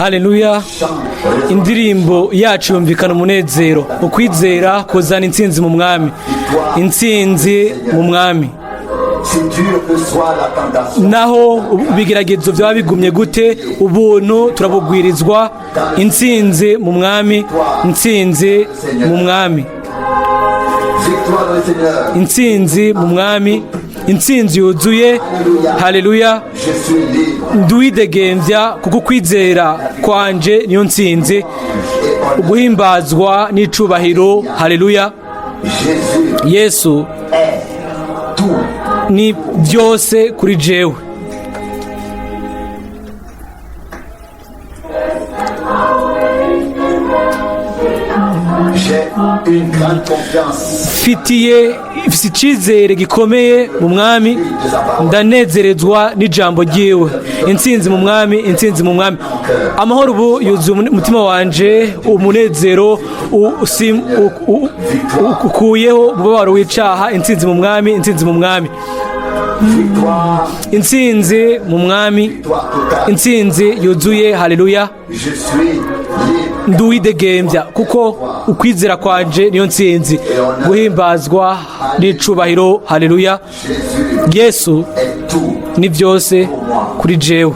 Haleluya. Indirimbo yacu yumvikana umunezero, ukwizera kuzana intsinzi mu mwami, intsinzi mu mwami. Naho ibigeragezo byaba bigumye gute, ubuntu turabugwirizwa, intsinzi mu mwami, intsinzi mu mwami, intsinzi mu mwami, intsinzi yuzuye. Haleluya. Nduwidegembya kuko kwizera kwanje niyo ntsinzi, uguhimbazwa n'icubahiro. Haleluya. Yesu ni byose kuri jewe. Mfitiye icyizere gikomeye mu mwami, ndanezerezwa n'ijambo ryiwe. Intsinzi mu mwami, intsinzi mu mwami. Amahoro ubu yuzuye umutima wanje, umunezero ukuyeho umubabaro w'icaha. Intsinzi mu mwami, intsinzi mu mwami, intsinzi mu mwami, intsinzi yuzuye. Haleluya. Nduwidegembya kuko ukwizera kwanje niyo ntsinzi, guhimbazwa n'icubahiro. Haleluya. Yesu ni byose kuri jewe.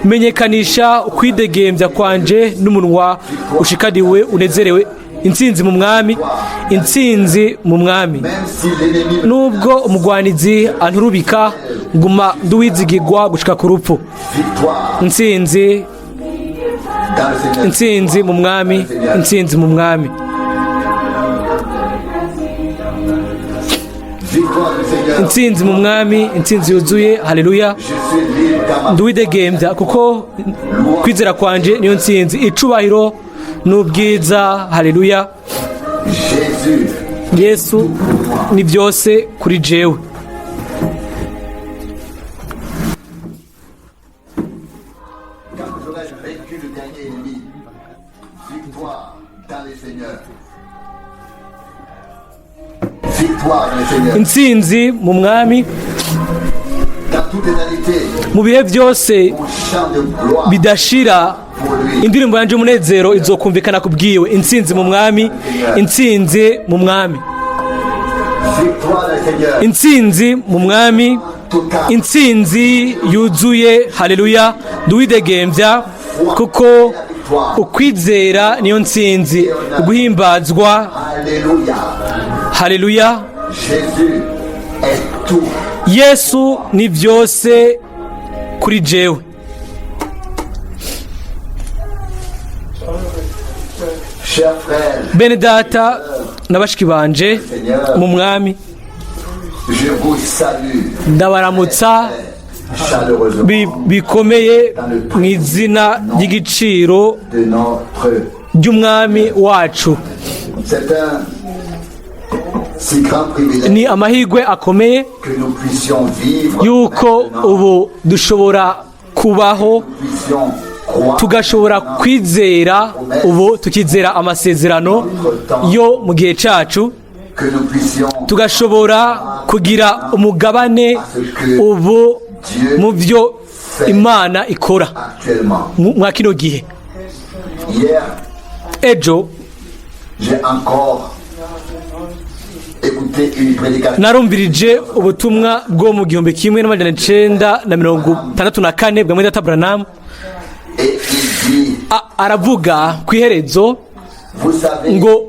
Menyekanisha ukwidegembya kwanje n'umunwa ushikadiwe unezerewe. Intsinzi mu mwami, intsinzi mu mwami. Nubwo umugwanizi anturubika, nguma nduwizigirwa gushika ku rupfu. Intsinzi, intsinzi mu mwami, intsinzi mu mwami. Intsinzi mu mwami, intsinzi yuzuye. Haleluya. Nduwidegembya kuko kwizera kwanje niyo ntsinzi, icubahiro n'ubwiza. Haleluya. Yesu ni byose kuri jewe. Intsinzi mu mwami, mu bihe byose bidashira, indirimbo yanje umunezero izokumvikana kubwiwe. Intsinzi mu mwami, intsinzi mu mwami, intsinzi mu mwami, intsinzi yuzuye. Haleluya. Nduwidegembya kuko ukwizera niyo ntsinzi, uguhimbazwa. Haleluya. Yesu ni byose kuri jewe. Bene data n'abashiki banje mu mwami, ndabaramutsa bikomeye mu izina ry'igiciro ry'umwami wacu. Ni amahirwe akomeye yuko ubu dushobora kubaho, tugashobora kwizera, ubu tukizera amasezerano yo mu gihe cacu, tugashobora kugira umugabane ubu mu byo Imana ikora mwa kino gihe. Ejo narumvirije ubutumwa bwo mu 1964 bwa Mwene Branham. Aravuga ku iherezo ngo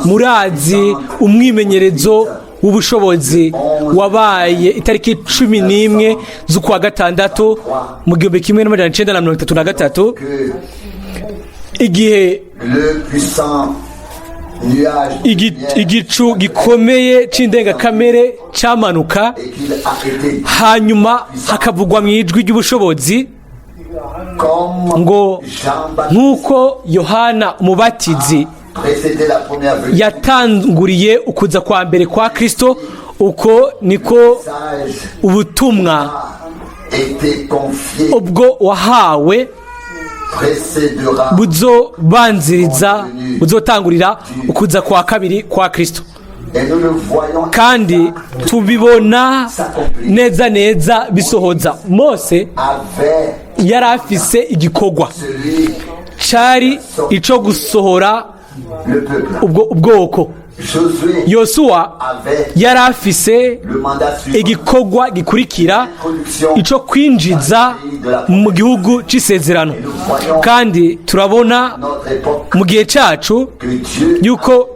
murazi umwimenyerezo w'ubushobozi wabaye itariki 11 z'ukwa gatandatu mu 1933, igihe igicu gikomeye c'indengakamere camanuka, hanyuma hakavugwa mu ijwi ry'ubushobozi ngo nk'uko Yohana umubatizi yatanguriye ukuza kwa mbere kwa Kristo, uko niko ubutumwa ubwo wahawe buzobanziriza, buzotangurira ukuza kwa kabiri kwa Kristo. kandi tubibona neza neza bisohoza. Mose yari afise igikorwa cari ico gusohora ubwoko. Yosuwa yari afise igikorwa gikurikira ico kwinjiza mu gihugu c'isezerano, kandi turabona mu gihe cacu yuko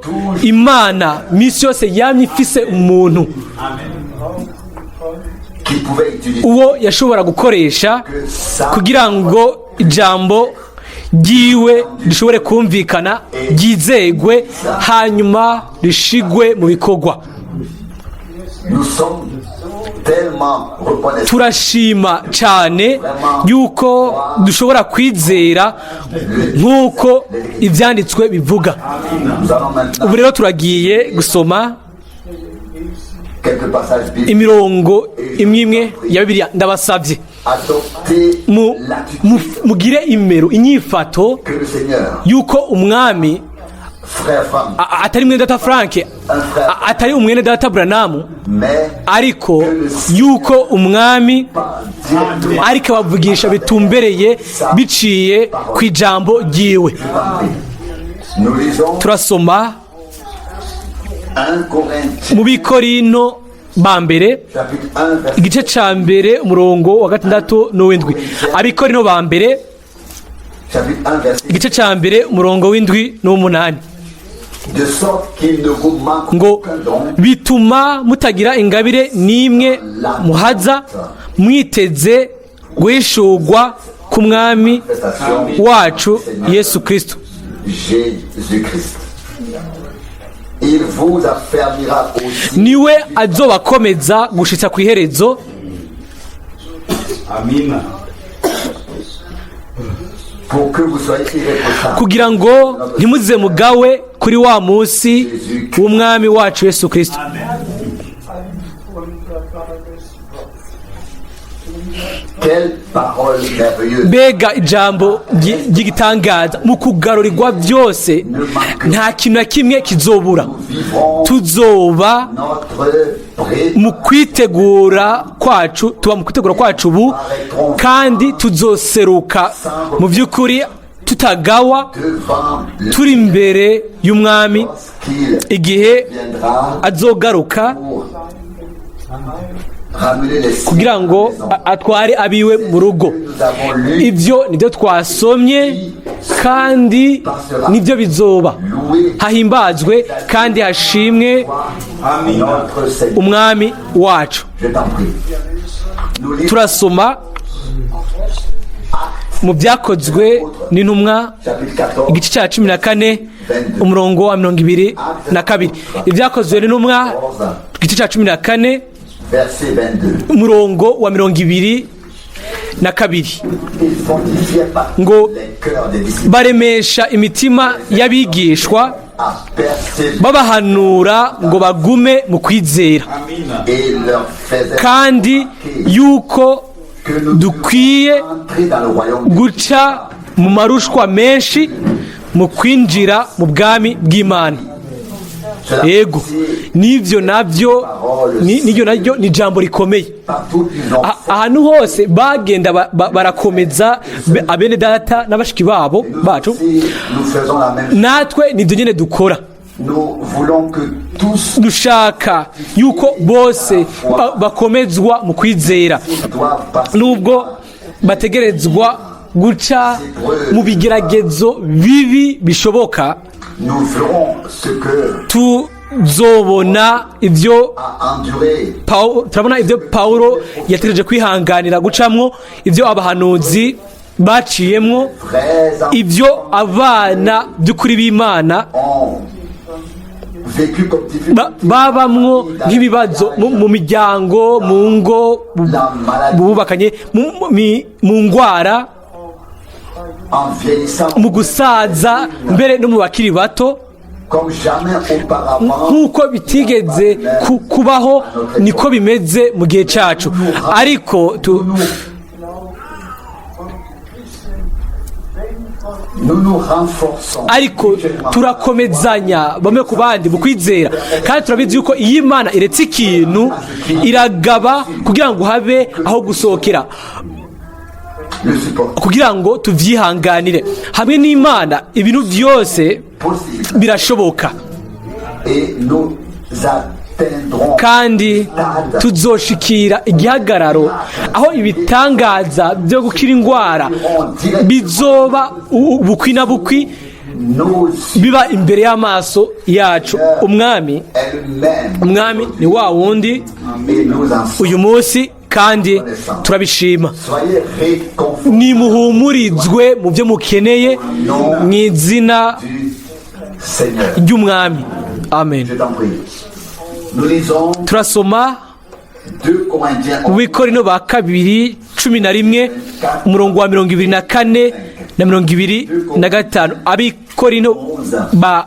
Imana misi yose yamye ifise umuntu uwo yashobora gukoresha kugira ngo ijambo ryiwe rishobore kumvikana, ryizegwe, hanyuma rishigwe mu bikorwa. Turashima cyane yuko dushobora kwizera nk'uko ibyanditswe bivuga. Ubu rero turagiye gusoma imirongo imwe ya Bibiliya. Ndabasabye mugire inyifato yuko umwami atari mwene data Frank, atari umwene data Branamu, ariko yuko umwami ariko abavugisha bitumbereye biciye ku ijambo ryiwe. Turasoma mu Bikorino ba mbere igice ca mbere umurongo wa 6 n'uw'indwi. Abikorino ba mbere igice ca mbere umurongo w'indwi n'umunani, ngo bituma mutagira ingabire n'imwe muhaza, mwiteze guhishurwa k'umwami wacu Yesu Kristo. Niwe azobakomeza gushitsa ku iherezo. Amina. Kugira ngo ntimuze mugawe kuri wa munsi w'umwami wacu Yesu Kristo. Mbega ijambo ry'igitangaza! Mu kugarurirwa byose nta kintu na kimwe kizobura. Tuzoba mu kwitegura kwacu, ubu, kandi tuzoseruka mu by'ukuri tutagawa, turi imbere y'umwami igihe azogaruka kugira ngo atware abiwe mu rugo. Ibyo nibyo twasomye kandi nibyo bizoba. Hahimbazwe kandi hashimwe umwami wacu. Turasoma mu Byakozwe n'Intumwa igice cya 14 umurongo wa 22. Ibyakozwe n'Intumwa igice cya 14 umurongo wa 22, ngo baremesha imitima y'abigishwa babahanura ngo bagume mu kwizera, kandi yuko dukwiye guca mu marushwa menshi mu kwinjira mu bwami bw'Imana. Yego, nivyo navyo ni jambo rikomeye. Ahantu hose bagenda barakomeza abene data n'abashiki babo bacu, natwe nivyo nyene dukora. Dushaka yuko bose bakomezwa mu kwizera, nubwo bategerezwa guca mu bigeragezo bibi bishoboka. Tuzobona ibyo turabona ibyo Paulo yategereje kwihanganira gucamwo, ibyo abahanuzi baciyemwo, ibyo abana by'ukuri b'Imana babamwo nk'ibibazo mu miryango, mu ngo bubakanye, mu ngwara, mu gusaza, mbere no mu bakiri bato. Nk'uko bitigeze kubaho niko bimeze mu gihe cyacu. Ariko ariko turakomezanya bamwe ku bandi mu kwizera, kandi turabizi yuko iyo Imana iretse ikintu iragaba kugira ngo habe aho gusohokera, kugira ngo tuvyihanganire. Hamwe n'Imana ibintu byose birashoboka, kandi tuzoshikira igihagararo aho ibitangaza byo gukira indwara bizoba bukwi na bukwi biba imbere y'amaso yacu. Umwami ni wa wundi uyu munsi, kandi turabishima. Nimuhumurizwe mu byo mukeneye mu izina ry'Umwami. Amen. Turasoma mu Bikorino ba kabiri 11 umurongo wa 24 na 25. Abikorino ba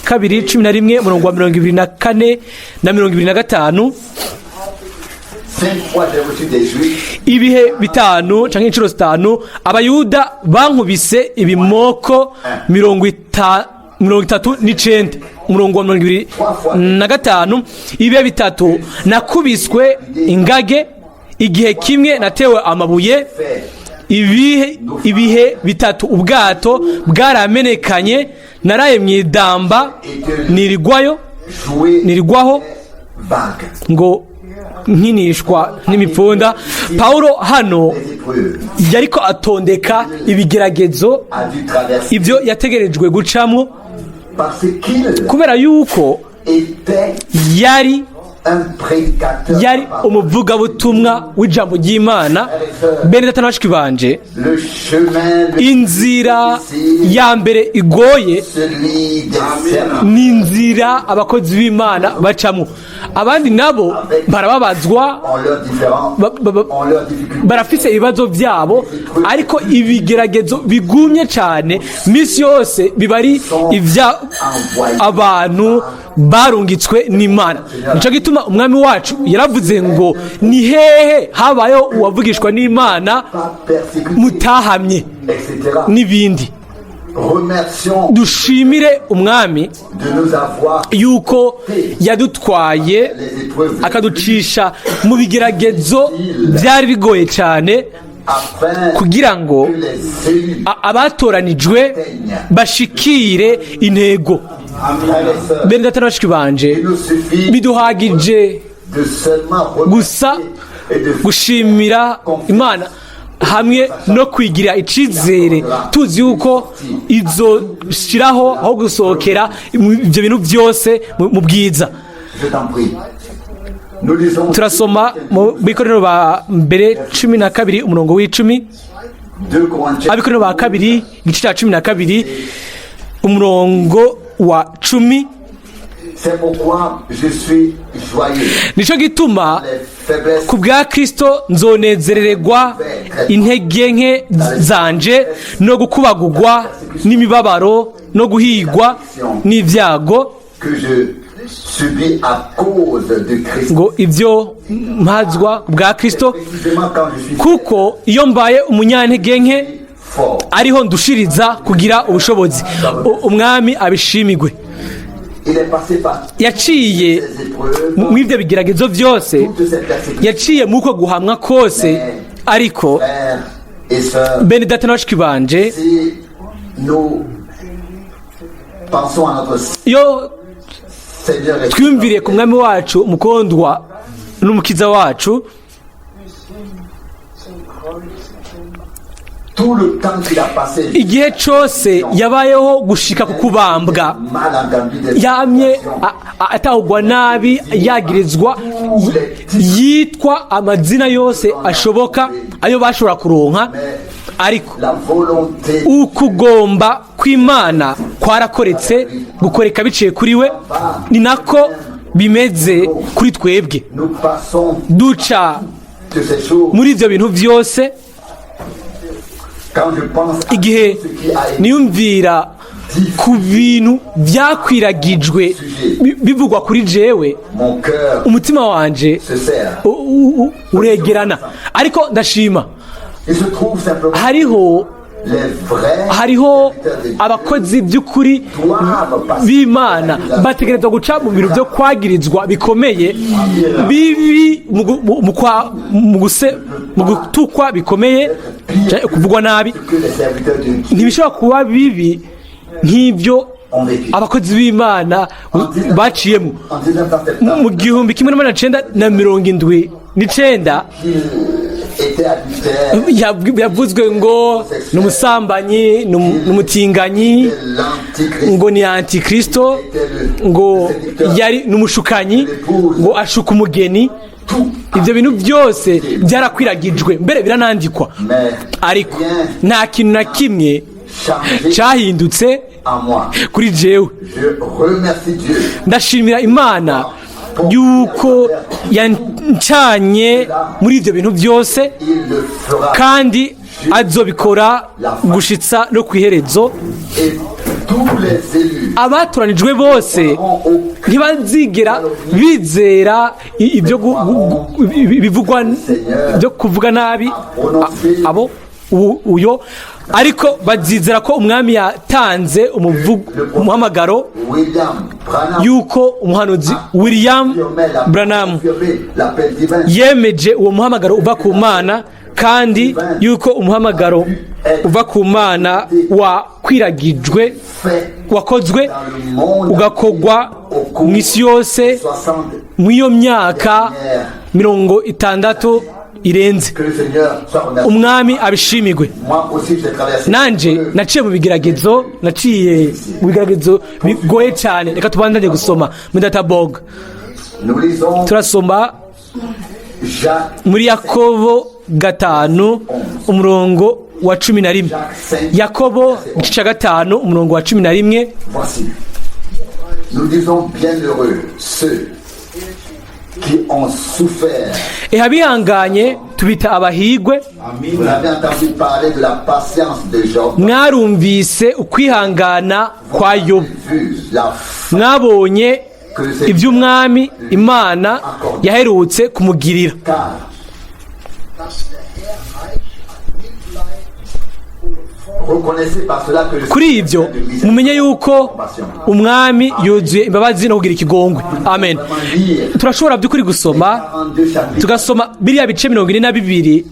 kabiri 11 umurongo wa 24 na 25. Ibihe bitanu canke inshuro zitanu abayuda bankubise ibimoko 39 umurongo wa 25. Ibihe bitatu nakubiswe ingage, igihe kimwe natewe amabuye, ibihe bitatu ubwato bwaramenekanye, naraye mwidamba nirigwaho ngo nkinishwa n'imipfunda. Paulo hano yariko atondeka ibigeragezo ibyo yategerejwe gucamwo, kubera yuko yari umuvugabutumwa w'ijambo ry'Imana. Bene data na bashiki banje, inzira ya mbere igoye ni inzira abakozi b'Imana bacamwo. Abandi nabo barababazwa, barafise ibibazo byabo, ariko ibigeragezo bigumye cyane misi yose bibari ivya abantu barungitswe n'Imana. Nico gituma Umwami wacu yaravuze ngo ni hehe habayo uwavugishwa n'Imana mutahamye n'ibindi. Dushimire Umwami yuko yadutwaye akaducisha mu bigeragezo byari bigoye cyane, kugira ngo abatoranijwe bashikire intego. Bene data na bashiki banje, biduhagije gusa gushimira Imana hamwe no kwigira icizere, tuzi yuko izoshiraho aho gusohokera ibyo bintu byose mu bwiza. Turasoma mu Bikorino ba mbere 12 umurongo w'10. Abikorino ba kabiri igice cya 12 umurongo wa 10. Nico gituma ku bwa Kristo nzonezererwa intege nke zanje no gukubagurwa n'imibabaro no guhigwa n'ivyago, ngo ibyo mpazwa bwa Kristo, kuko iyo mbaye umunyantege nke ariho ndushiriza kugira ubushobozi. Umwami abishimigwe. Yaciye mu ibyo bigeragezo byose, yaciye muko guhamwa kose, ariko bene data na bashiki banje, yo twiyumviriye ku Mwami wacu umukondwa n'umukiza wacu, igihe cyose yabayeho gushika ku kubambwa, yamye atahugwa nabi, yagirizwa, yitwa amazina yose ashoboka ayo bashobora kuronka, ariko ukugomba kw'Imana kwarakoretse gukoreka biciye kuri we. Ni nako bimeze kuri twebwe, duca muri ibyo bintu byose. Igihe niyumvira ku bintu byakwiragijwe bivugwa kuri jewe, umutima wanje uregerana. Ariko ndashima hariho hariho abakozi by'ukuri b'Imana bategerezwa guca mu bintu byo kwagirizwa bikomeye bibi mu gutukwa bikomeye kuvugwa nabi ntibishobora kuba bibi nk'ibyo abakozi b'Imana baciyemo mu 1979 yavuzwe ngo ni umusambanyi n'umutinganyi ngo ni antikristo ngo yari n'umushukanyi ngo ashuka umugeni. Ibyo bintu byose byarakwiragijwe mbere biranandikwa, ariko nta kintu na kimwe cyahindutse kuri jewe. Ndashimira Imana yuko yancanye muri ibyo bintu byose, kandi azobikora gushitsa no kwiherezo. Abatoranijwe bose ntibazigera bizera ibyo bivugwa byo kuvuga nabi abo uyo, ariko bazizera ko umwami yatanze umuhamagaro, yuko umuhanuzi William Branham yemeje uwo muhamagaro uva ku Mana, kandi yuko umuhamagaro uva ku Mana wakwiragijwe, wakozwe ugakogwa mu isi yose mu iyo myaka 60 irenze. Umwami abishimigwe. Nanje naciye mu bigeragezo bigoye cyane. Reka tubandanye gusoma mu databog. Turasoma muri Yakobo 5 umurongo wa 11. Yakobo 5 umurongo wa 11. Nous disons bienheureux ceux qui ont souffert. Abihanganye tubita abahigwe. Vous avez entendu parler de la patience de Job. Mwarumvise ukwihangana kwa Yobu. Mwabonye iby'umwami Imana yaherutse kumugirira. Kuri ibyo mumenye yuko umwami yuzuye imbabazi no kugira ikigongwe. Amen. Turashobora by'ukuri gusoma, tugasoma biriya bice 42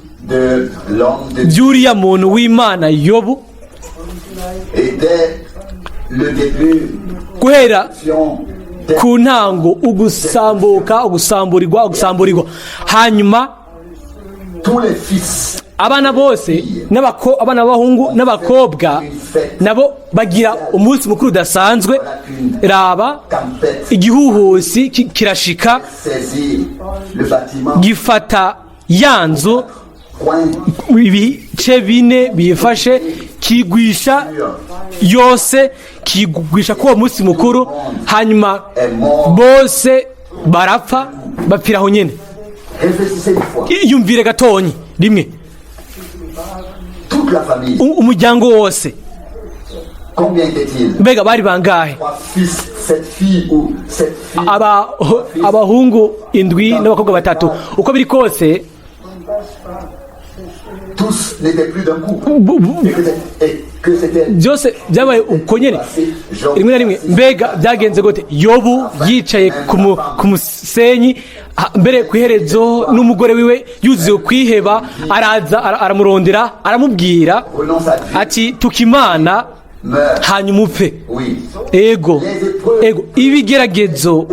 by'uriya muntu w'Imana Yobu, guhera ku ntango ugusamburirwa, hanyuma abana bose abana b'abahungu n'abakobwa nabo bagira umunsi mukuru udasanzwe. Raba igihuhusi kirashika gifata yanzu ibice 4 bifashe kigwisha yose, kigwisha ko umunsi mukuru, hanyuma bose barapfa bapfiraho nyene. Yumvire gatonyi rimwe umuryango wose mbega bari bangahe? Abahungu 7 n'abakobwa 3. Uko biri kose byose byabaye uko nyene rimwe na rimwe. Mbega byagenze gute? Yobu yicaye ku musenyi mbere kwiherezo, n'umugore wiwe yuzuye kwiheba, araza aramurondera, aramubwira ati tukimana hanyuma upfe. Ego ibigeragezo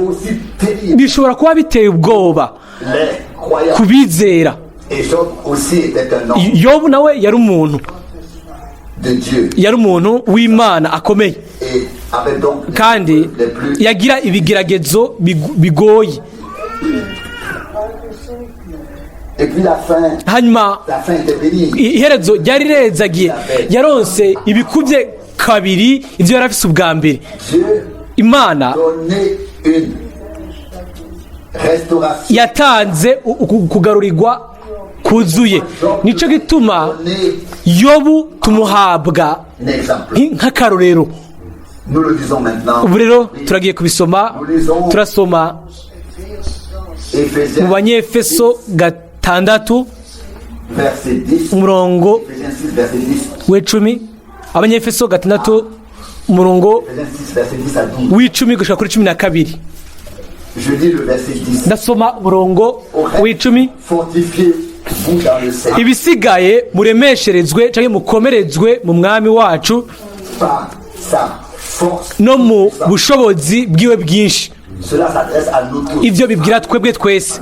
bishobora kuba biteye ubwoba kubizera. Yobu nawe yari umuntu w'Imana akomeye, kandi yagira ibigeragezo bigoye. Hanyuma iherezo ryari rezagiye, yaronse ibikubye kabiri ivyo yari afise ubwa mbere. Imana yatanze kugarurirwa kuzuye. Nico gituma Yobu tumuhabwa nk'akarorero. Ubu rero turagiye kubisoma. Turasoma mu Banyefeso 6 verset 10, umurongo Ephésiens 6, verset 10, w'icumi, abanyefeso gatandatu umurongo Ephésiens 6, verset 10 à 12. w'icumi gushika kuri 12. Je lis le verset 10. ndasoma umurongo w'icumi. Fortifiez-vous dans le Seigneur ibisigaye muremesherezwe cyangwa mukomerezwe mu mwami wacu par sa force. no mu bushobozi bwiwe bwinshi. Cela s'adresse à nous tous. Ibyo bibwira twebwe twese.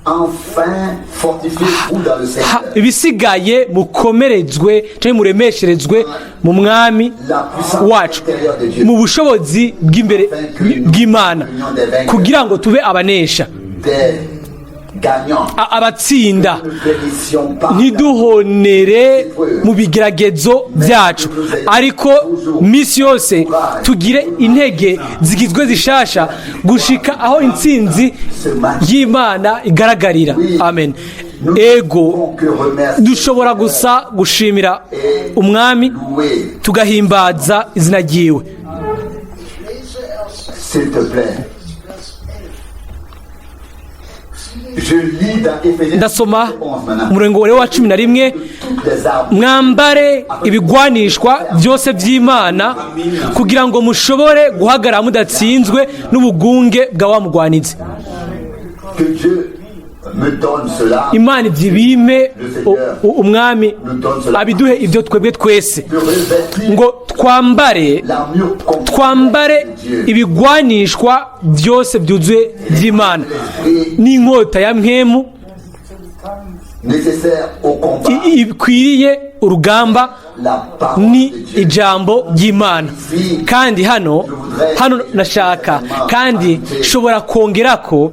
Enfin, fortifiez-vous dans le Seigneur. Ibisigaye mukomerezwe cyangwa muremesherezwe mu mwami wacu mu bushobozi bw'imbere bw'Imana kugira ngo tube abanesha, abatsinda, ntiduhonere mu bigeragezo byacu, ariko misi yose tugire intege zigizwe zishasha gushika aho intsinzi y'Imana igaragarira. Amen. Ego dushobora gusa gushimira umwami tugahimbaza izina ryiwe. S'il te plaît. Ndasoma umurongo wa 11, mwambare ibigwanishwa byose by'Imana kugira ngo mushobore guhagarara mudatsinzwe n'ubugunge bwa wa mugwanizi. Imana ibyibime umwami abiduhe ibyo twebwe twese ngo twambare ibigwanishwa byose byuzuye by'Imana n'inkota ya mpemu ikwiriye urugamba ni ijambo ry'Imana. Kandi hano nashaka kandi shobora kongera ko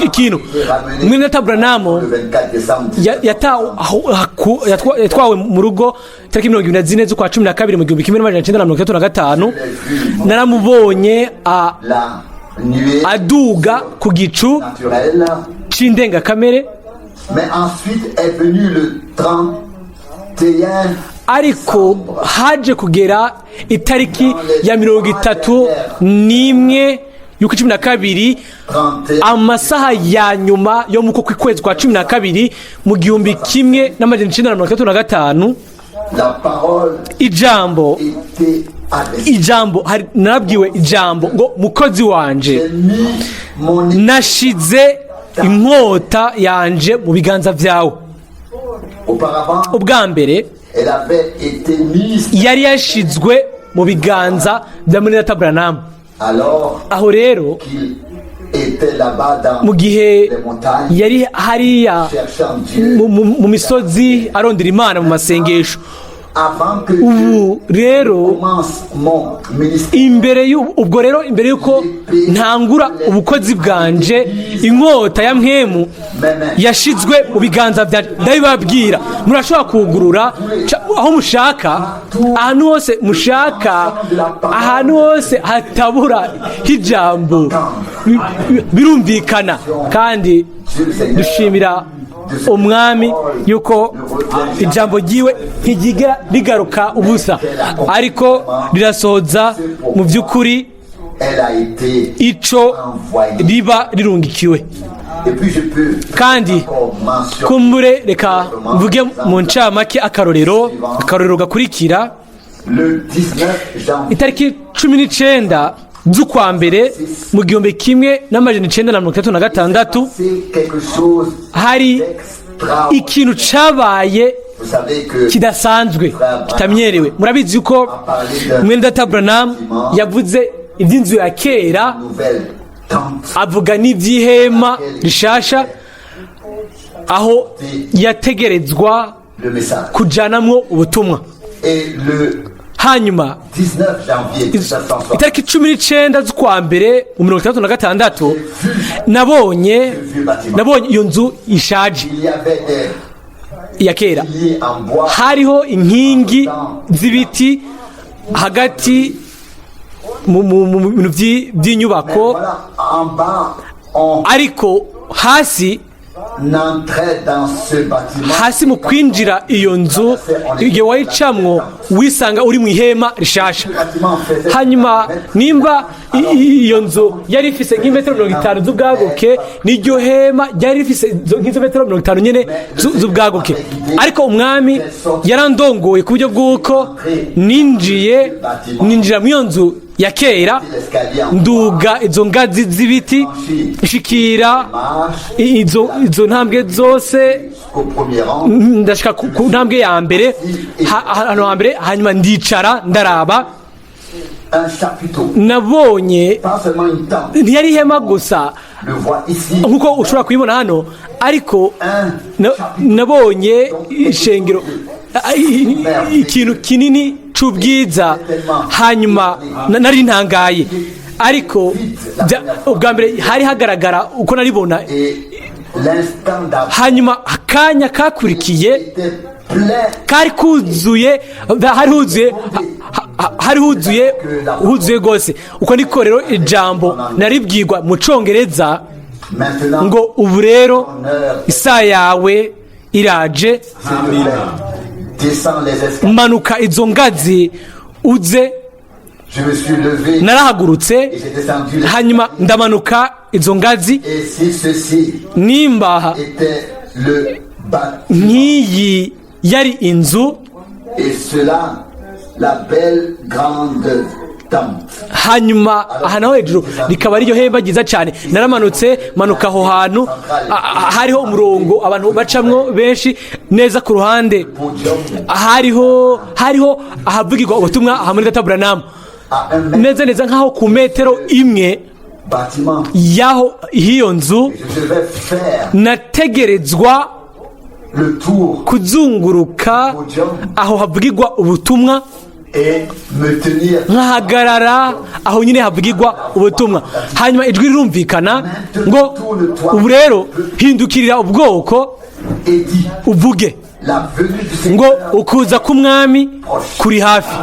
ikintu Mwene Abrahamu yatwawe mu rugo tariki 24 z'ukwa 12 mu 1935. naramubonye aduga ku gicu c'indengakamere, ariko haje kugera itariki ya 31 y'uko 12 amasaha ya nyuma yo muko kwezi kwa 12 mu 1935 ijambo narabwiwe ijambo ngo mukozi wanje nashize inkota yanje mu biganza byawe. Ubwa mbere yari yashizwe mu biganza bya Mwene Abrahamu. Aho rero mu gihe yari hariya mu misozi arondera Imana mu masengesho, ubu rero imbere yuko ntangura ubukozi bwanje, inkota ya mpemu yashizwe mu biganza bya ndabibabwira. Murashobora kugurura aho mushaka, ahantu hose mushaka, ahantu hose hatabura ijambo birumvikana. Kandi dushimira umwami yuko ijambo ryiwe ntigigera rigaruka ubusa, ariko rirasohoza mu by'ukuri ico riba rirungikiwe. Kandi kumbure reka mvuge mu ncamake akarorero gakurikira. Itariki 19 z'ukwa mbere mu 1936 hari ikintu cabaye kidasanzwe kitamenyerewe. Murabizi yuko Mwene Abrahamu yavuze iby'inzu ya kera, avuga n'iby'ihema rishasha aho yategerezwa kujanamwo ubutumwa. Hanyuma itariki 19 z'ukwa mbere mu 1936 nabonye iyo nzu ishaje ya kera. Hariho inkingi z'ibiti hagati mu bintu by'inyubako, ariko hasi n'entrait dans ce bâtiment, hasi mu kwinjira iyo nzu igihe wayicamwo wisanga uri mu ihema rishasha. Hanyuma nimba iyo nzu yari ifise nk'imetero 50 z'ubwaguke, n'iryo hema ryari rifise nk'izo metero 50 nyene z'ubwaguke, ariko umwami yarandongoye ku buryo bw'uko ninjira mu iyo nzu ya kera, nduga izo ngazi z'ibiti, ishikira izo ntambwe zose, ndashika ku ntambwe ya mbere, hano hambere, hanyuma ndicara ndaraba, nabonye ntiyari ihema gusa nkuko ushobora kuyibona hano, ariko nabonye ishengero, ikintu kinini c'ubwiza. Hanyuma nari ntangaye, ariko ubwa mbere hari hagaragara uko naribona. Hanyuma akanya kakurikiye kari kuzuye, hari huzuye gose. Uko niko rero ijambo naribwirwa mu Congereza ngo ubu rero isaha yawe iraje, manuka izo ngazi uze. Narahagurutse, hanyuma ndamanuka izo ngazi. Nimba nk'iyi yari inzu, hanyuma aha naho hejuru rikaba ariyo hemba ryiza cyane. Naramanutse, manuka aho hantu hariho umurongo abantu bacamwo benshi. Neza ku ruhande hariho ahavugirwa ubutumwa aha muri Databuranamu, neza nk'aho ku metero imwe y'aho hiyo nzu. Nategerezwa kuzunguruka aho havugirwa ubutumwa, nkahagarara aho nyine havugirwa ubutumwa. Hanyuma ijwi rirumvikana ngo ubu rero hindukirira ubwoko uvuge ngo ukuza k'umwami kuri hafi.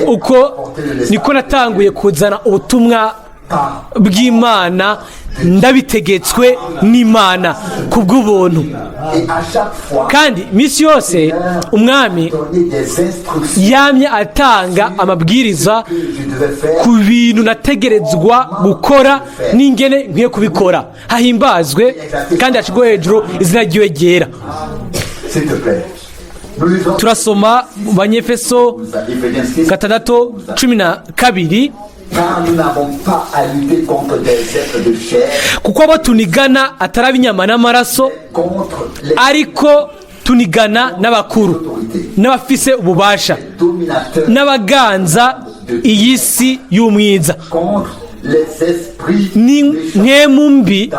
Uko niko natanguye kuzana ubutumwa bw'Imana, ndabitegetswe n'Imana kubw'ubuntu. Kandi misi yose umwami yamye atanga amabwiriza ku bintu nategerezwa gukora n'ingene nkwiye kubikora. Hahimbazwe kandi hashigwe hejuru izina ryiwe ryera. Turasoma mu Banyefeso 6:12. Kuko abo tunigana atari inyama n'amaraso, ariko tunigana n'abakuru, n'abafise ububasha, n'abaganza iyi si y'umwiza, n'inkwemu mbi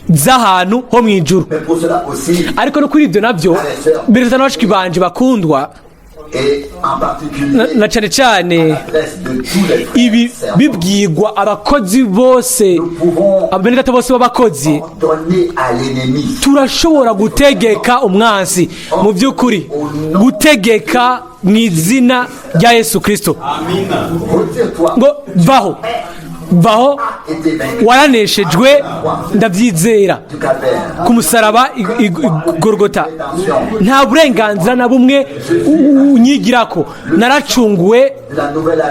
z'ahantu ho mu ijuru. Ariko no kuri ibyo nabyo birasa n'abashiki banje bakundwa, na cyane cyane ibi bibwirwa abakozi bose, abenedata bose b'abakozi. Turashobora gutegeka umwansi, mu by'ukuri gutegeka mu izina rya Yesu Kristo, ngo vaho waraneshejwe, ndabyizera ku musaraba Golgota. Nta burenganzira na bumwe unyigirako. Naracunguwe,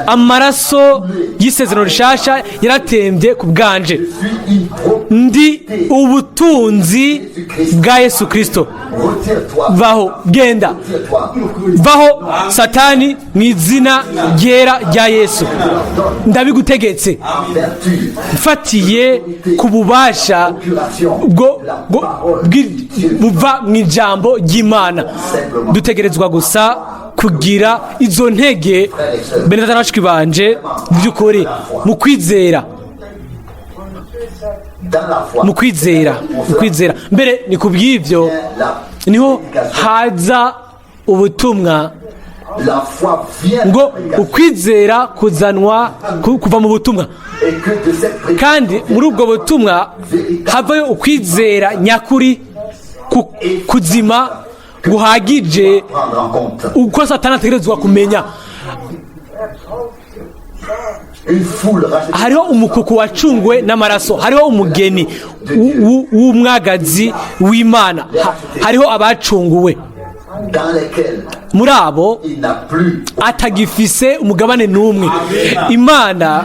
amaraso y'isezerano rishasha yaratembye ku bwanje. Ndi ubutunzi bwa Yesu Kristo. Vaho, genda, vaho Satani, mu izina ryera rya Yesu. Ndabigutegetse mfatiye ku bubasha buva mu ijambo ry'Imana. Dutegerezwa gusa kugira izo ntege, bene n'abashiki banje, by'ukuri mu kwizera, mbere ni kubw'ibyo niho haza ubutumwa, ngo ukwizera kuzanwa kuva mu butumwa, kandi muri ubwo butumwa havayo ukwizera nyakuri kuzima guhagije, uko Satani ategerezwa kumenya. Une foule rachetée hariho umukuku wacungwe n'amaraso, hariho umugeni w'umwagazi w'Imana, hariho abacunguwe dans lesquels muri abo il n'a plus atagifise umugabane n'umwe. Imana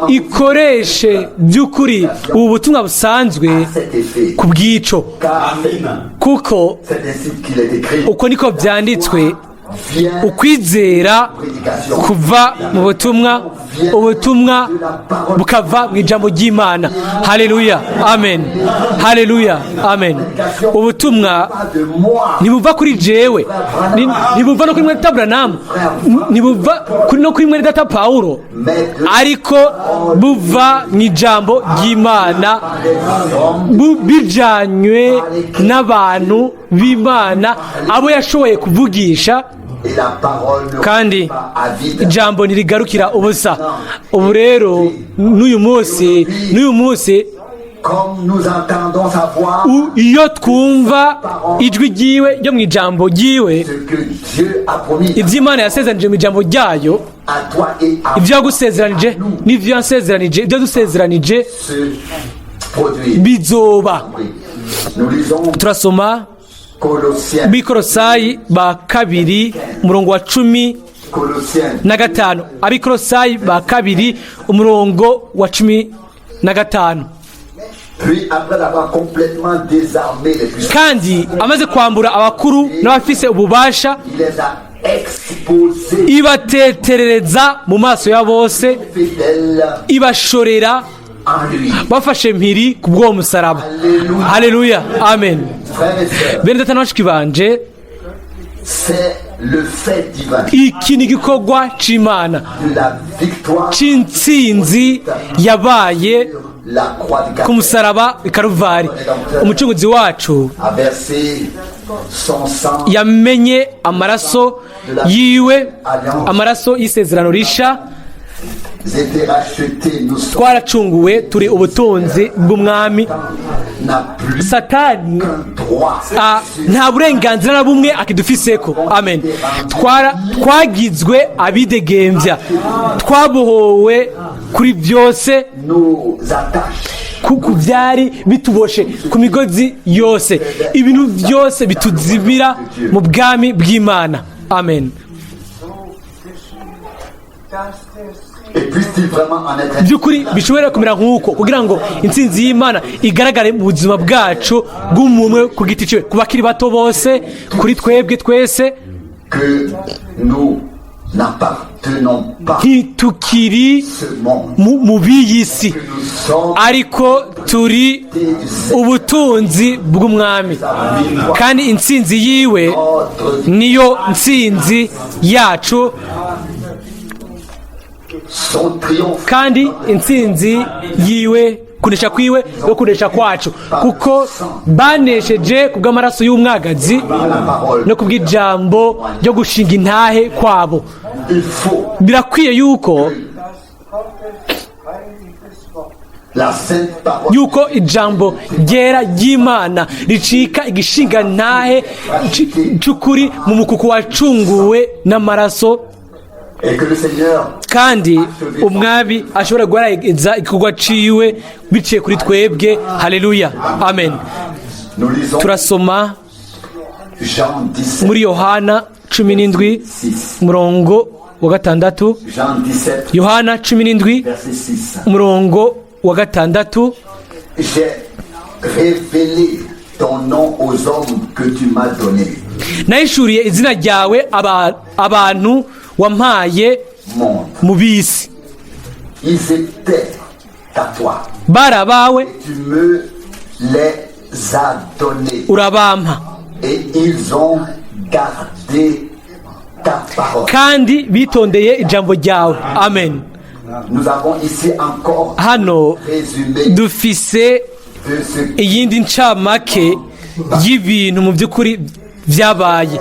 ikoreshe by'ukuri ubu butumwa busanzwe cet effet. ku bw'ico, Car kuko c'est ainsi qu'il est écrit. uko niko byanditswe, Viens ukwizera kuva mu butumwa, ubutumwa bukava mu ijambo ry'Imana. Haleluya, amen. Haleluya, amen. Ubutumwa pas de moi. ntibuva kuri jewe, ntibuva no kuri mwene data Branham, ntibuva no kuri mwene data Pawulo, ariko buva mu ijambo ry'Imana, bijanywe n'abantu b'Imana abo yashoboye kuvugisha, Et la parole ne kandi revient pas à vide. ijambo ntirigarukira ubusa. Ubu rero n'uyu munsi Comme nous entendons sa voix, iyo twumva ijwi ryiwe ryo mu ijambo ryiwe, ce que Dieu a promis ibyo Imana yasezeranije mu ijambo ryayo, à toi et à ibyo yagusezeranije n'ibyo yasezeranije, ibyo dusezeranije se produire. bizoba. Nous lisons Turasoma Colossiens, Abikorosayi ba kabiri umurongo wa 15. Abikorosayi ba kabiri umurongo wa 15. Puis après avoir complètement désarmé les puissants, Kandi amaze kwambura abakuru n'abafise ububasha, il les a exposés ibateterereza mu maso ya bose, fidèles ibashorera en lui. bafashe mpiri ku bw'uwo musaraba. Haleluya, amen. Frères et sœurs, Bene data na bashiki banje, c'est le fait divin iki ni igikorwa c'Imana de la victoire c'intsinzi yabaye la croix du ku Calvaire. musaraba i Karuvari. Umucunguzi wacu A versé son sang yamenye amaraso yiwe, amaraso y'isezerano risha. était racheté, nous sommes Twaracunguwe, turi ubutunzi bw'umwami. n'a plus Satani droit. nta burenganzira na bumwe akidufiseko. Amen. Twagizwe abidegembya, twabohowe kuri byose, Nos attaches ku byari bituboshe, ku migozi yose, ibintu byose bituzibira mu bwami bw'Imana. Amen. et puisse-t-il vraiment en être ainsi. by'ukuri bishobora kumera nk'uko, kugira ngo intsinzi y'Imana igaragare mu buzima bwacu bw'umumwe ku giti cyiwe, ku bakiri bato bose, kuri twebwe twese, Que nous n'appartenons pas ntitukiri ce monde. mu b'iyi si, Nous sommes ariko turi ubutunzi bw'umwami, kandi intsinzi yiwe notre niyo ntsinzi yacu, son triomphe kandi intsinzi yiwe, kunesha kwiwe no kunesha kwacu, kuko banesheje ku bw'amaraso y'umwagazi par la parole. no ku bw'ijambo ryo gushinga intahe kwabo. Il faut Birakwiye yuko la sainte parole yuko ijambo ryera ry'Imana ricika igishinga ntahe cy'ukuri mu mukuku wacunguwe n'amaraso, et que le Seigneur kandi umwami ashobora guharageza igikorwa ciwe biciye kuri twebwe. Haleluya, amen. nous lisons Turasoma Jean 17 muri Yohana 17 umurongo wa 6. Jean 17 Yohana 17 verset 6. umurongo wa 6. J'ai révélé ton nom aux hommes que tu m'as donné. Nahishuriye izina ryawe abantu wampaye Monde. mu bisi, Ils étaient à toi. barabawe Tu me les as donnés. urabampa, Et ils ont gardé ta parole. kandi bitondeye ijambo ryawe. Amen. Nous avons ici encore Hano résumé dufise de ce iyindi ncamake y'ibintu mu by'ukuri byabaye,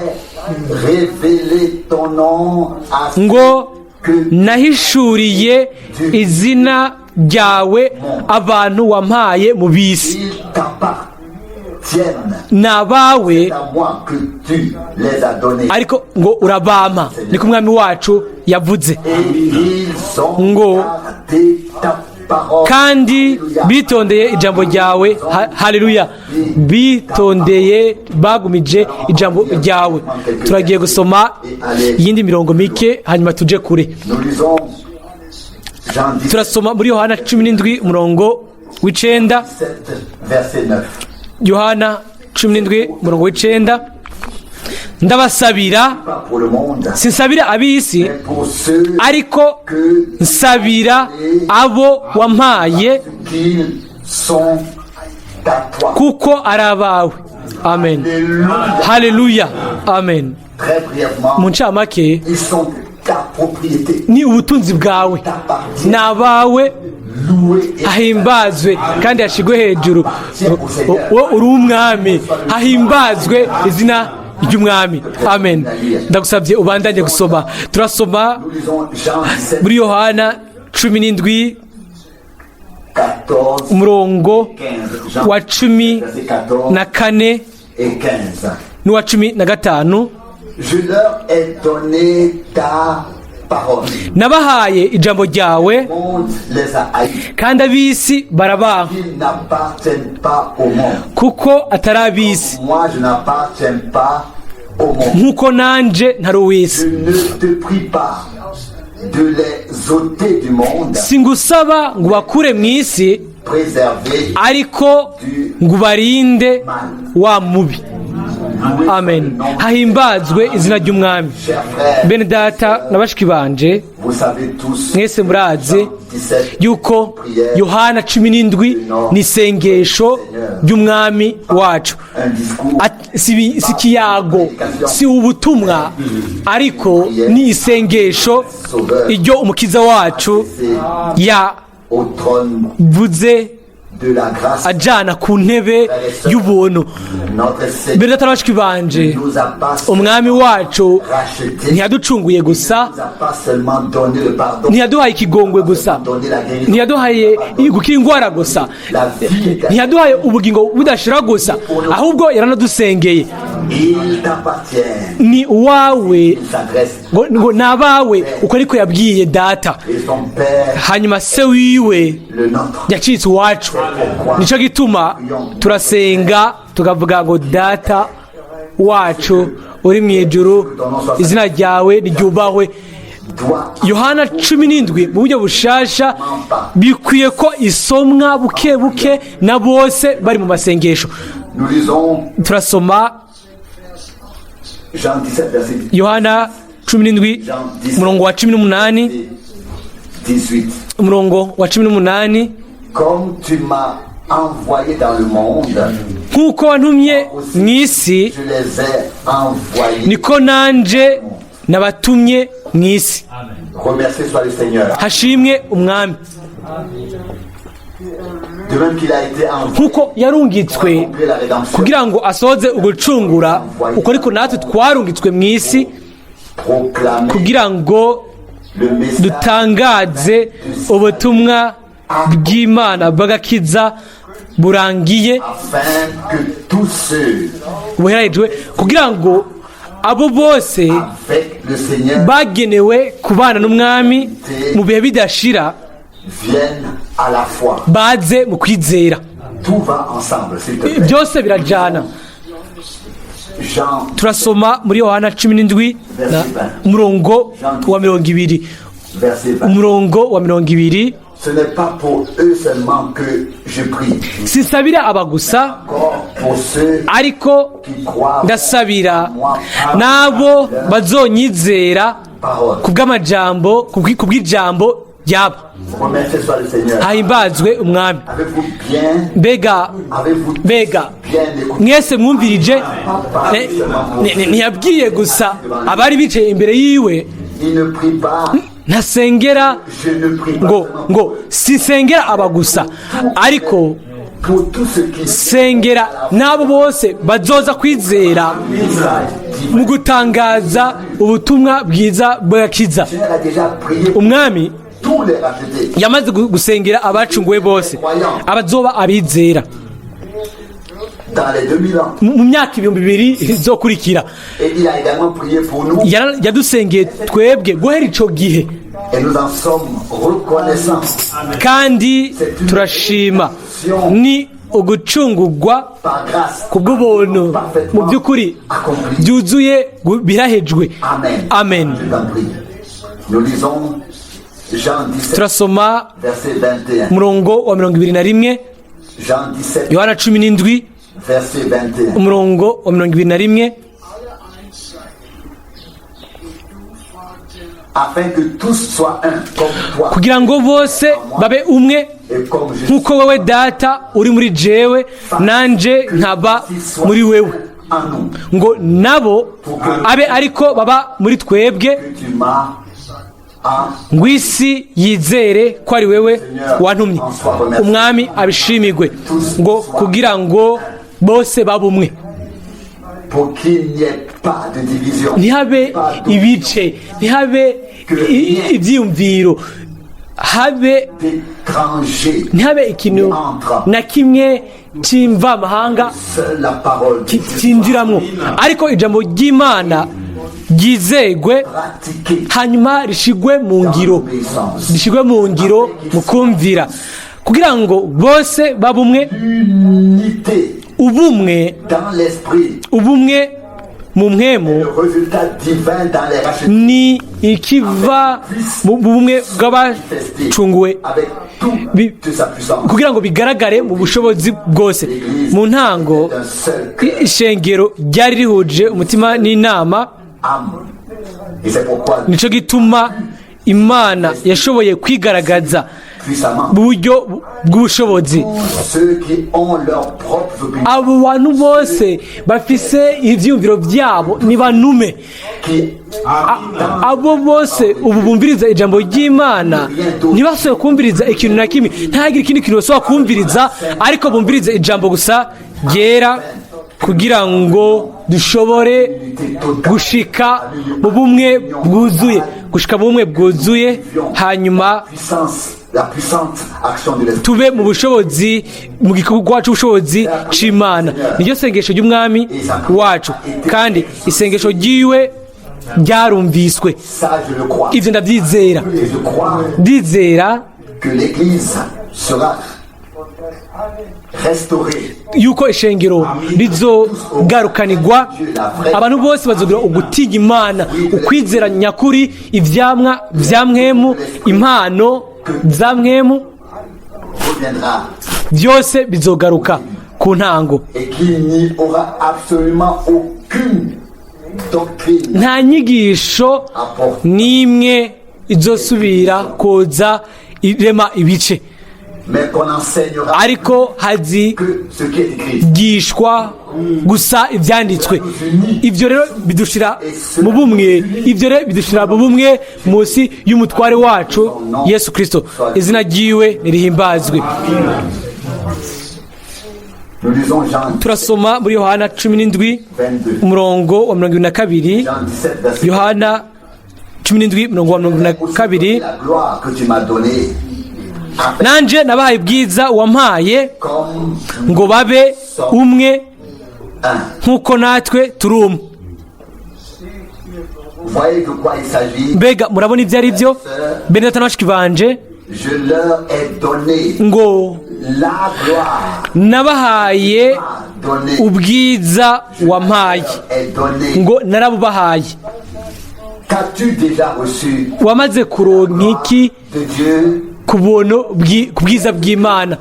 révéler ton nom à ceux ngo que nahishuriye izina ryawe abantu wampaye mu bisi, ils t'appartiennent. n'abawe C'est à moi que tu les as donnés. ariko ngo urabampa. Niko umwami wacu yavuze ils ont ngo gardé ta parole. kandi bitondeye ijambo ryawe. Haleluya, bitondeye bagumije ijambo ryawe. Turagiye gusoma iyindi mirongo mike hanyuma tuje kure. Nous lisons Jean 17, Turasoma muri Yohana 17 umurongo w'icenda. verset 9. Yohana 17 umurongo w'icenda. Ndabasabira, Pas pour le monde, sinsabira ab'isi, mais pour ceux ariko que nsabira abo wampaye qu'ils sont à toi. kuko ari abawe. Amen. Haleluya. Amen. Très brièvement, Mu ncamake, ils sont ta propriété. ni ubutunzi bwawe, ni abawe, Loué et hahimbazwe kandi hashigwe hejuru. Wo uri umwami, hahimbazwe izina ry'umwami. Amen. Ndagusabye ubandanye gusoma. Turasoma nous lisons Jean 17, muri Yohana 17 14, umurongo 15. Jean wa 14 verset 14 et 15. n'uwa 15. Je leur ai donné ta parole. Nabahaye ijambo ryawe Le monde les a haïs. kandi ab'isi barabaha Ils n'appartiennent pas au monde. kuko atari ab'isi Moi, je n'appartiens pas au monde. nk'uko nanje ntari uw'isi. Je ne te prie pas de les ôter du monde, Singusaba ngo bakure mu isi, préserver. ariko ngo ubarinde wa mubi. Amen. Hahimbazwe izina ry'umwami. Chers frères, Bene data na bashiki banje, vous savez tous, mwese murazi 17, yuko Yohana 17 ni isengesho ry'umwami wacu. un discours Si ikiyago, si ubutumwa, ariko ni isengesho iryo umukiza wacu au trône yavuze de la grâce. ajana ku ntebe y'ubuntu. Notre Seigneur Mbere data bashiki banje, nous a pas umwami wacu racheté, ntiyaducunguye gusa, nous a pas seulement donné le pardon, ntiyaduhaye ikigongwe gusa, donné la guérison, ntiyaduhaye gukira indwara gusa, la vie éternelle. ntiyaduhaye ubugingo budashira gusa, ahubwo yaranadusengeye. Il t'appartient. Ni uwawe, Il s'adresse ngo ni abawe, uko ariko yabwiye data. et son Père, Hanyuma se wiwe le nôtre. yacitse uwacu. Nico gituma turasenga tukavuga ngo data wacu uri mu ijuru, izina ryawe ryubahwe. Doit Yohana 17 mu buryo bushasha bikwiye ko isomwa buke buke na bose bari mu masengesho. nous lisons Turasoma Jean 17 verset Yohana 17 umurongo wa 18, 18. umurongo wa 18. Comme tu m'as envoyé dans le monde, Nk'uko wantumye mu isi, je les ai envoyés. niko nanje nabatumye mu isi. Remercié soit le Seigneur. Hashimwe umwami. De même qu'il a été envoyé Nk'uko yarungitswe pour la rédemption, kugira ngo asohoze ugucungura, uko ariko natwe twarungitswe mu isi proclamer kugira ngo le message dutangaze ubutumwa bw'Imana bw'agakiza burangiye afin que tous ceux buherejwe, kugira ngo abo bose avec le Seigneur bagenewe kubana n'umwami mu bihe bidashira viennent à la foi. baze mu kwizera. Tout va ensemble, s'il te plaît. Byose birajana. Jean, Turasoma muri Yohana 17 na umurongo wa 20. verset 20. Umurongo wa 20. Ce n'est pas pour eux seulement que je prie, Sinsabira aba gusa, encore pour ceux ariko qui croient ndasabira moi par n'abo bazonyizera parole. kubw'amajambo, kubw'ijambo ryabo. Remercié soit le Seigneur. Hahimbazwe umwami. Avez-vous bien, Mbega avez-vous mbega bien écouté? mwese mwumvirije, ntiyabwiye gusa abari bicaye imbere yiwe, Il ne prie pas, ntasengera je ne prie pas ngo sinsengera aba gusa, ariko pour tous ceux qui sengera n'abo bose bazoza kwizera mu gutangaza ubutumwa bwiza bw'agakiza. le Seigneur a déjà prié pour Umwami tous les rachetés. yamaze gusengera abacunguwe bose, abazoba abizera. dans les 2000 ans. mu myaka 2000 izokurikira. Et il a également prié pour nous. Yadusengeye twebwe guhera ico gihe, Et nous en sommes reconnaissants. kandi turashima. Ni ugucungurwa Par grâce. kubw'ubuntu mu by'ukuri byuzuye birahejwe. Amen. Amen. Je t'en prie. Nous lisons Jean 17, Turasoma verset 21. umurongo wa 21, Jean 17, Yohana 17 verset 21. umurongo wa 21, Afin que tous soient un, comme toi kugira ngo bose babe umwe et comme je suis nk'uko wowe data uri muri jewe nanje nkaba muri wewe, en nous. ngo nabo abe ariko baba muri twebwe, Que tu m'as en ngo isi yizere ko ari wewe wantumye. Umwami abishimirwe, ngo kugira ngo bose babe umwe, pour qu'il n'y ait pas de division. ntihabe ibice, ntihabe ibyiyumviro, habe D'étrangers. ntihabe ikintu na kimwe cy'imvamahanga Seule la parole de Dieu cyinjiramo, ariko ijambo ry'Imana ryizegwe pratiquée hanyuma rishigwe mu ngiro, rishigwe mu ngiro mu kumvira, kugira ngo bose babe umwe, unité ubumwe, dans l'esprit. ubumwe mu mpwemu Le résultat divin dans les rachetés ni ikiva mu bumwe bw'abacunguwe avec toute sa puissance. kugira ngo bigaragare mu bushobozi bwose. Mu ntango D'un seul cœur, ishengero ryari rihuje umutima n'inama, âme. Et c'est pourquoi nico gituma Imana yashoboye kwigaragaza puissamment mu buryo bw'ubushobozi. ceux qui ont leur propre opinion, Abo bantu bose bafise ivyumviro vyabo ni banume. qui Abo bose ubu bumviriza ijambo ry'Imana ntibashoboye kumviriza ikintu na kimwe, ntihagire ikindi kintu bashobora kumviriza, ariko bumviriza ijambo gusa ryera, kugira ngo dushobore gushika mu bumwe bwuzuye, gushika mu bumwe bwuzuye, hanyuma la puissante action de l'esprit. tube mu bushobozi, mu gikorwa cy'ubushobozi c'Imana. Niryo sengesho ry'umwami wacu, kandi isengesho ryiwe ryarumviswe. Ça, je le crois. Ivyo ndavyizera, Et je crois ndizera que l'Église sera restaurée. yuko ishengero rizogarukanirwa, abantu bose bazogira ugutinya Imana, ukwizera nyakuri, ivyamwa vya mwemu, impano za mwemu, Reviendra. byose bizogaruka ku ntango. Et qu'il n'y aura absolument aucune doctrine Nta nyigisho apportée. n'imwe izosubira koza irema ibice, Mais qu'on enseignera ariko hazigishwa que ce qui est écrit. gusa ibyanditswe. Ibyo rero bidushira mu bumwe, ibyo rero bidushira mu bumwe munsi y'umutware wacu Yesu Kristo. Izina ryiwe nirihimbazwe. Nous lisons Jean Turasoma muri Yohana 17 22. umurongo wa 22, Jean 17, verset Yohana 17 umurongo wa 22, la gloire que tu m'as donnée, afin nanje nabahaye ubwiza wampaye comme ngo babe umwe un. nk'uko natwe turi umwe. Voyez de quoi il s'agit. Mbega murabona ibyo ari byo? Bene data na bashiki banje, Je leur ai donné ngo la gloire. nabahaye Donné. ubwiza wampaye, Ai donné. ngo narabubahaye. Qu'as-tu déjà reçu Wamaze kuronka iki de Dieu? ku buntu ku bwiza bw'Imana?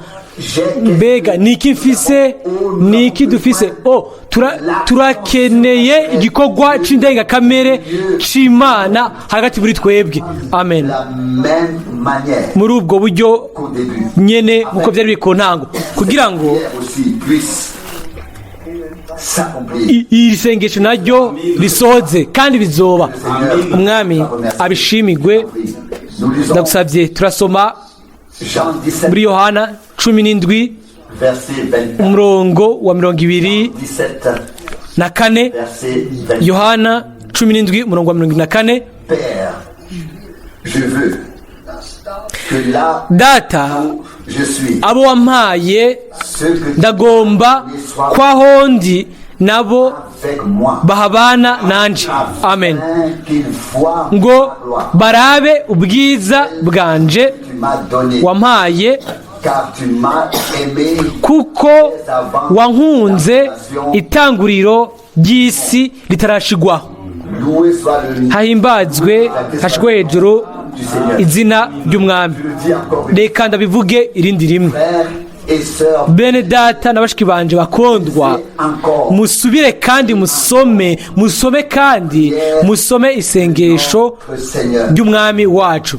Mbega niki mfise, niki dufise? Turakeneye igikorwa c'indengakamere c'Imana hagati muri twebwe. Amen. La même manière Muri ubwo buryo qu'au début. nyene nkuko byari biri ku ntango, kugira ngo Hier aussi puisse s'accomplir. iri sengesho naryo risohoze kandi bizoba. Umwami abishimigwe. Nous lisons Ndagusabye, turasoma Jean 17, muri Yohana 17 verset 24. umurongo wa 24, 17, verset 24. Yohana 17 umurongo wa 24. Père, je veux que là Data, où je suis, abo wampaye ndagomba kwaho ndi nabo bahabana nanje. Amen. Ngo barabe ubwiza bwanje wampaye, kuko wankunze itanguriro ry'isi ritarashigwaho. Hahimbazwe hashwe hejuru izina ry'umwami. Reka ndabivuge irindi rimwe. Bene data na bashiki banje bakondwa, musubire kandi musome kandi musome isengesho ry'umwami wacu,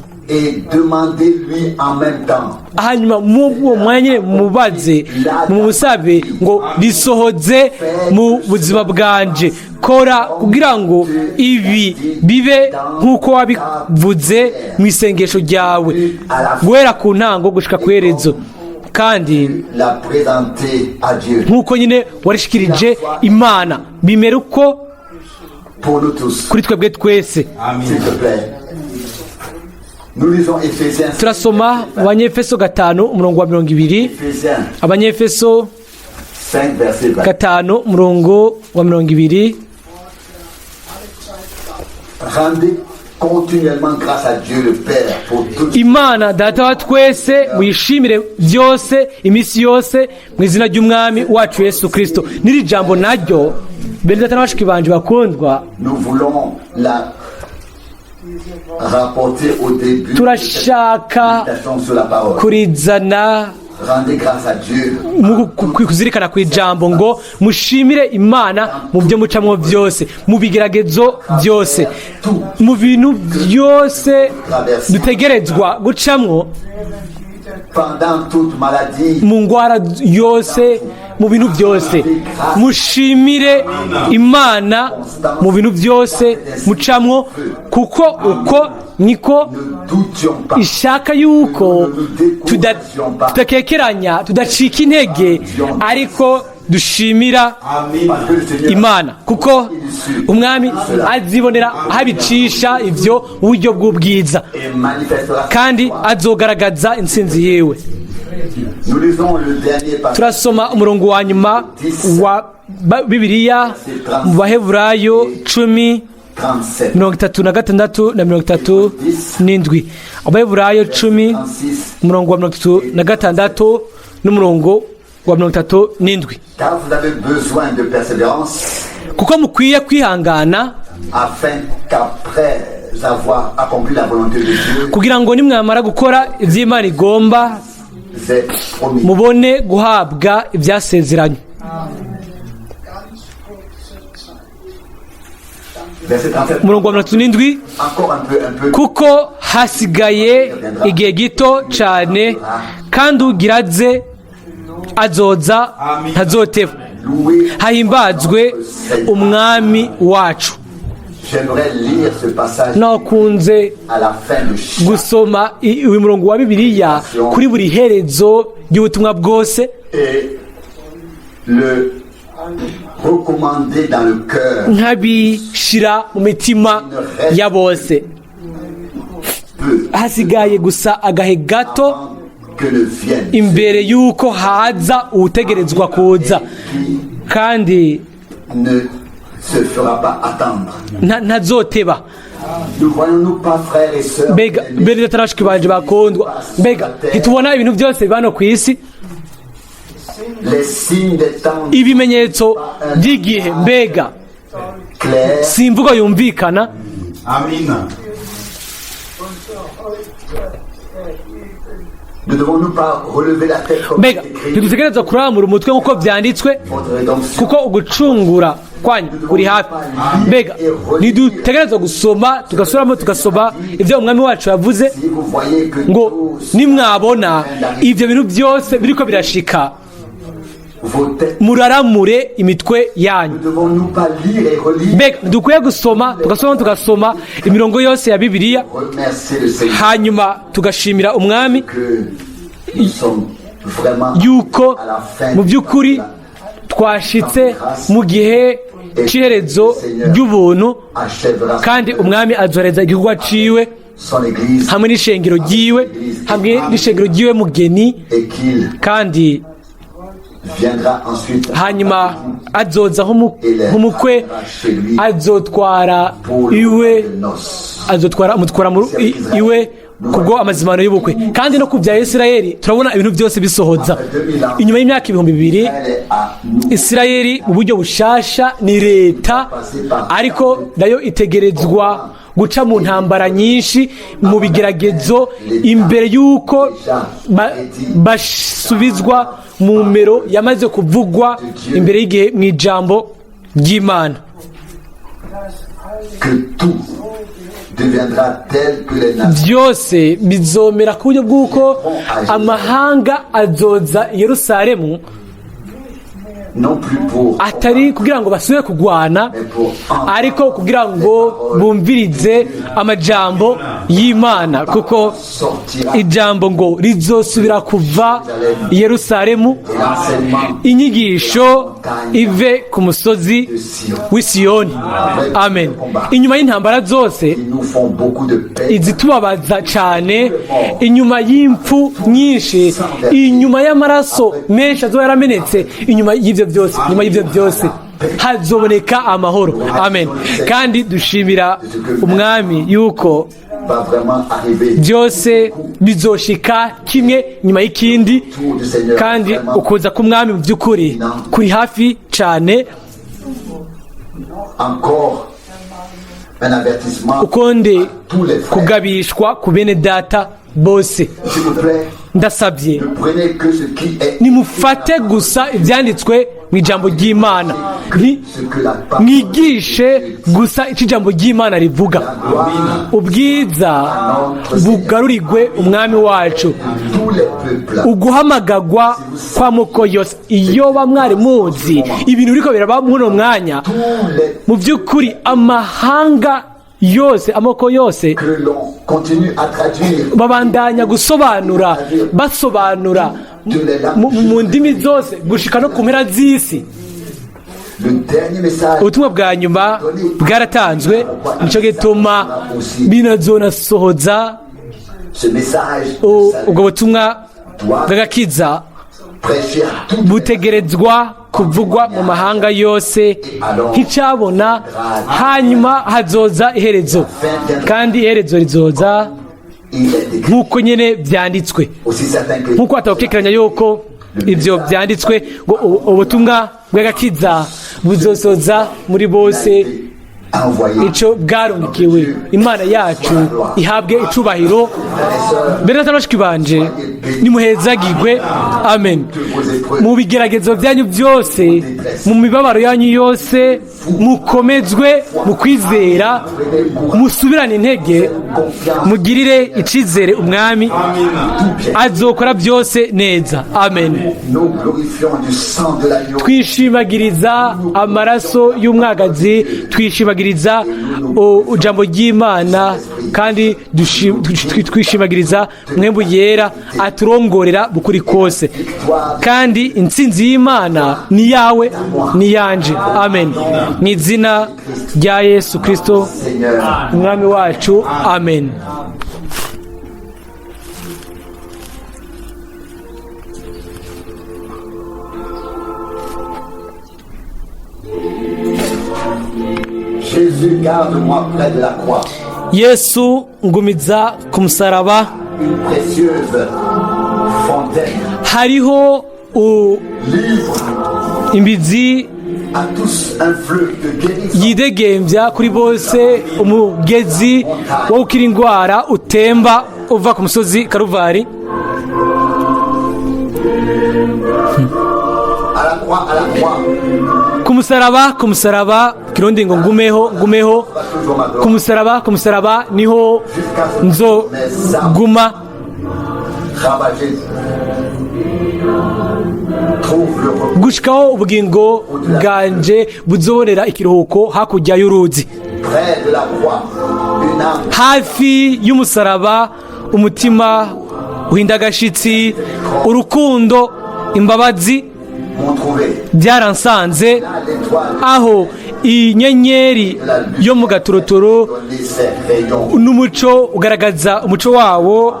hanyuma mu mwanya mubaze mumusabe ngo risohoze mu buzima bwanje. Kora kugira ngo ibi bibe nk'uko wabivuze mu isengesho ryawe guhera ku ntango gushika ku iherezo, kandi nk'uko nyine warishikirije Imana bimera uko kuri twebwe twese. Turasoma Abanyefeso 5:20, Abanyefeso 5:20. Imana data wa twese muyishimire byose iminsi yose mu izina ry'umwami wacu Yesu Kristo. Niri jambo naryo bene data n'abashiki banje bakundwa, turashaka kurizana kuzirikana ku ijambo ngo mushimire Imana mu byo mucamwo byose, mu bigeragezo byose, mu bintu byose dutegerezwa gucamwo, mu ngwara yose, mu bintu byose mushimire Imana mu bintu byose mucamwo, kuko uko niko ishaka yuko tudakekeranya, tudacika intege, ariko dushimira Imana, kuko umwami azibonera habicisha ivyo uburyo bw'ubwiza, kandi azogaragaza intsinzi yewe. Turasoma umurongo wa nyuma wa Bibiliya mu Baheburayo 10:36 na 37. Abaheburayo 10 umurongo wa 36 n'umurongo wa 37. Kuko mukwiye kwihangana kugira ngo nimwamara gukora ivy'Imana igomba mubone guhabwa ibyasezeranye. Umurongo wa 37. Kuko hasigaye igihe gito cyane, kandi ugiraze azoza ntazoteba. Hahimbazwe umwami wacu. Nakunze gusoma uyu murongo wa Bibiliya kuri buri herezo ry'ubutumwa bwose, nkabishira mu mitima ya bose. Hasigaye gusa agahe gato imbere y'uko haza utegerezwa kuza, kandi ntazoteba. Mbega mbere y'atarashiki banje bakondwa, mbega ntitubona ibintu byose bibano ku isi, ibimenyetso by'igihe, mbega si imvugo yumvikana. Amina. Mbega ntidutegereza kuramura umutwe nk'uko byanditswe, kuko ugucungura kwanyu kuri hafi. Mbega ntidutegereza gusoma tugasoma ibyo umwami wacu yavuze ngo nimwabona ibyo bintu byose biriko birashika muraramure imitwe yanyu. Mbega dukwiye gusoma tugasoma imirongo yose ya Bibiliya, hanyuma tugashimira umwami yuko mu by'ukuri twashitse mu gihe c'iherezo ry'ubuntu, kandi umwami azoreza igikorwa ciwe hamwe n'ishengero ryiwe mugeni, kandi viendra ensuite hanyuma azoza nk'umukwe, azotwara iwe, amutwara iwe kubwo amazimano y'ubukwe. Kandi no ku bya Isirayeli turabona ibintu byose bisohoza. Inyuma y'imyaka 2000 Isirayeli mu buryo bushasha ni leta, ariko nayo itegerezwa guca mu ntambara nyinshi, mu bigeragezo, imbere y'uko basubizwa mu mero yamaze kuvugwa imbere y'igihe mu ijambo ry'Imana. Byose bizomera ku buryo bw'uko amahanga azoza i Yerusalemu, atari kugira ngo basubire kugwana, ariko kugira ngo bumvirize amajambo y'Imana, kuko ijambo ngo rizosubira kuva i Yerusalemu, inyigisho ive ku musozi w'i Siyoni. Amen. Inyuma y'intambara zose izitubabaza cyane, inyuma y'impfu nyinshi, inyuma y'amaraso menshi azoba yaramenetse, inyuma y'ibyo byose, nyuma y'ibyo byose hazoboneka amahoro. Amen. Kandi dushimira umwami yuko byose bizoshika kimwe nyuma y'ikindi, kandi ukuza k'umwami mu by'ukuri kuri hafi cyane. Ukonde kugabishwa ku bene data bose, ndasabye nimufate gusa ibyanditswe mu ijambo ry'Imana, mwigishe gusa icyo ijambo ry'Imana rivuga. Ubwiza bugarurirwe umwami wacu, uguhamagagwa kw'amoko yose. Iyo bamwari muzi ibintu biriko biraba muri uno mwanya, mu by'ukuri amahanga yose, amoko yose babandanya basobanura mu ndimi zose gushika no ku mpera z'isi. Ubutumwa bwa nyuma bwaratanzwe, nicyo gituma binazonasohoza ubwo butumwa bw'agakiza, butegerezwa kuvugwa mu mahanga yose nk'icyabona, hanyuma hazoza iherezo, kandi iherezo rizoza nk'uko nyine byanditswe, nk'uko atawukekeranya yuko ibyo byanditswe ngo ubutumwa bw'agakiza buzosoza muri bose icyo bwarungikiwe. Imana yacu ihabwe icubahiro. Mbere n'atabashiki banje nimuhezagirwe. Amen. Mu bigeragezo byanyu byose, mu mibabaro yanyu yose, mukomezwe mu kwizera, musubirane intege, mugirire icizere umwami, azokora byose neza. Amen. Twishimagiriza amaraso y'umwagazi, twishimagiriza ijambo ry'Imana, kandi twishimagiriza mwembu yera aturongorera bukuri kose, kandi intsinzi y'Imana ni yawe ni yanje. Amen. Mu izina rya Yesu Kristo umwami wacu. Amen. Jésus, garde-moi près de la croix. Yesu ngumiza ku musaraba. Une précieuse fontaine. Hariho imbizi yidegembya kuri bose, umugezi wo gukira indwara utemba uva ku musozi Karuvari. Ku musaraba kirundi ngo ngumeho ku musaraba niho nzo guma. Gushikaho ubugingo bwanje buzobonera ikiruhuko hakurya y'uruzi. Hafi y'umusaraba umutima uhindagashitsi, urukundo, imbabazi byaransanze, aho inyenyeri yo mu gaturuturu n'umuco ugaragaza umuco wawo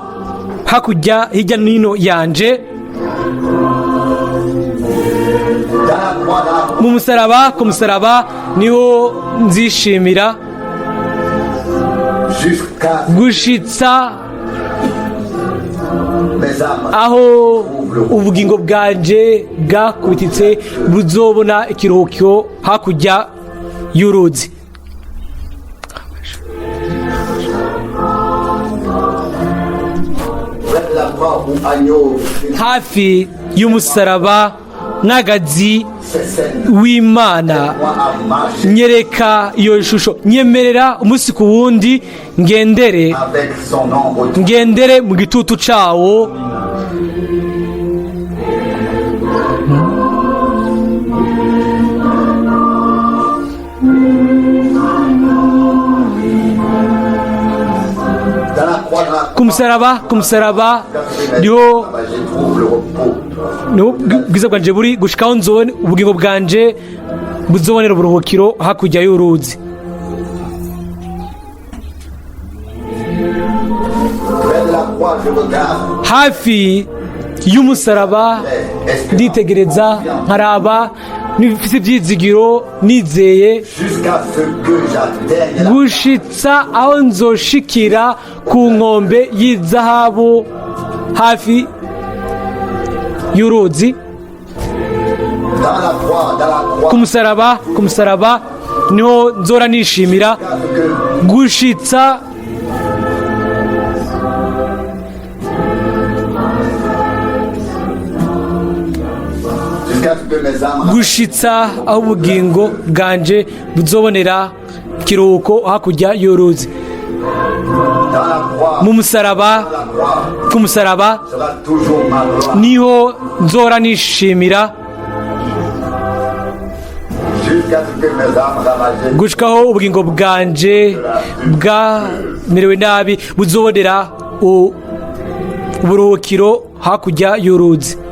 hakurya hirya no hino yanje. mu musaraba, ku musaraba niho nzishimira gushitsa aho ubugingo bwanje bwakubititse buzobona ikiruhuko hakurya y'uruzi. Hafi y'umusaraba n'agazi w'Imana, nyereka iyo shusho, nyemerera umunsi ku wundi ngendere mu gitutu cawo, ku musaraba niho bwiza bwanje buri gushikaho nzone ubugingo bwanje buzobonera uburuhukiro hakurya y'uruzi. Hafi y'umusaraba nditegereza nkaraba nifise ivyizigiro nizeye gushitsa aho nzoshikira ku nkombe y'izahabu hafi y'uruzi. Ku musaraba niho nzora nishimira gushitsa aho ubugingo bwanje buzobonera ikiruhuko hakurya y'uruzi. Ku musaraba niho nzora nishimira gushikaho ubugingo bwanje bwamerewe nabi buzobonera uburuhukiro hakurya y'uruzi.